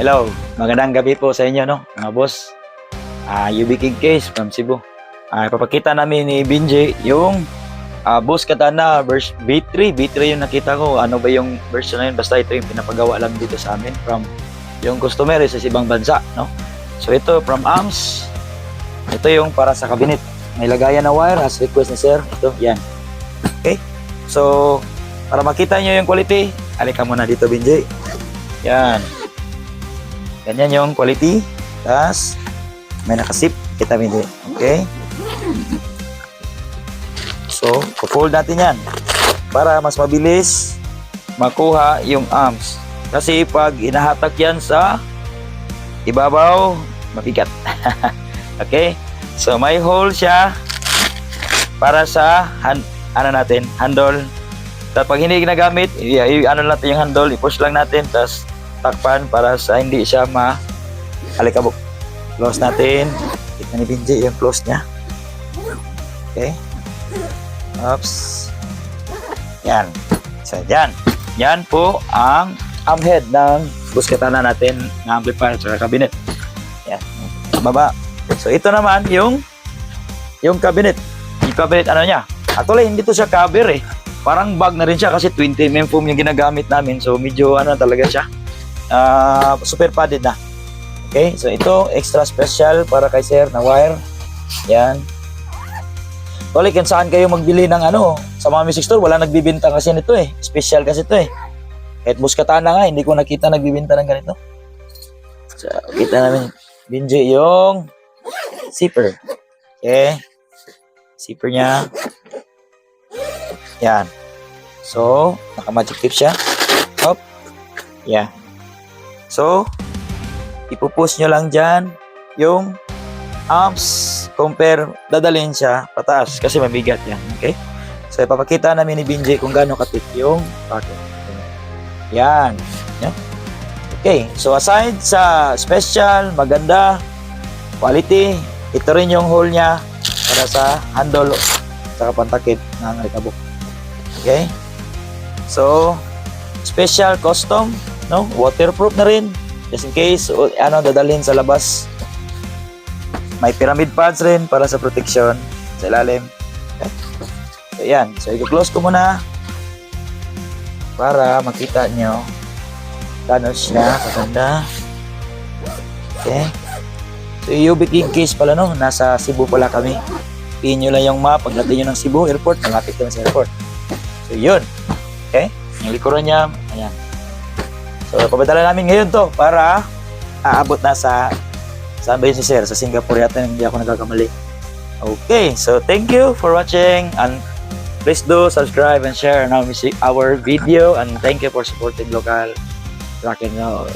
Hello, magandang gabi po sa inyo, no, mga boss. UB King Case from Cebu. Ipapakita namin ni Binji yung Boss Katana verse B3. B3 yung nakita ko. Ano ba yung version na yun? Basta ito yung pinapagawa lang dito sa amin from yung customer sa ibang bansa, no? So ito from AMS. Ito yung para sa cabinet. May lagayan na wire as request ni sir. Ito, yan. Okay? So, para makita nyo yung quality, halika muna dito, Binji. Yan. Ganyan yung quality. Tapos, may nakasip. Kita mo din. Okay? So, fold natin yan. Para mas mabilis makuha yung arms. Kasi pag inahatak yan sa ibabaw, mabigat. Okay? So, may hole siya para sa handle. Tapos pag hindi ginagamit, ano natin yung handle, i-push lang natin. Tapos, takpan para sa hindi siya alikabok. Close natin. Kita ni Binji yung close niya. Okay. Oops. Yan. So, yan. Yan po ang arm head ng Boss Katana natin na amplifier sa cabinet. Yan. Baba. So, ito naman yung cabinet. Yung cabinet ano niya. Actually, hindi to siya cover eh. Parang bag na rin siya kasi 20mm foam yung ginagamit namin. So, medyo ano talaga siya. Super padded na. Okay, so ito extra special para kay sir na wire. Yan. Tuloy, kung saan kayo magbili ng ano, sa mga music store, wala nagbibenta kasi nito eh. Special kasi ito eh. Kahit Boss Katana nga, hindi ko nakita nagbibenta ng ganito. So, kita namin, Binji, yung zipper. Okay. Zipper niya. Yan. So, naka-magic tip siya. Hop. Yeah. So, ipupush nyo lang dyan yung arms, compare, dadalhin siya pataas kasi mabigat yan. Okay? So, ipapakita namin ni Binji kung gaano katit yung pocket. Yan. Yan. Okay. So, aside sa special, maganda, quality, ito rin yung hole niya para sa handle sa pantakip ng alikabok. Okay? So, special custom, no? Waterproof na rin. Just in case, dadalhin sa labas. May pyramid pads rin para sa protection sa ilalim. Okay. So, yan. So, i-close ko muna para makita nyo gano'n siya kaganda. Okay. So, UB King Case pala, no? Nasa Cebu pala kami. Pihin nyo lang yung map. Pagdating nyo ng Cebu Airport, malapit kami sa airport. So, yun. Okay. Yung likuran niya, ayan. So, papadala namin ngayon to para aabot na saan ba yun si sir? Sa Singapore yata, hindi ako nagkakamali. Okay, so thank you for watching and please do subscribe and share our video and thank you for supporting local rock and roll.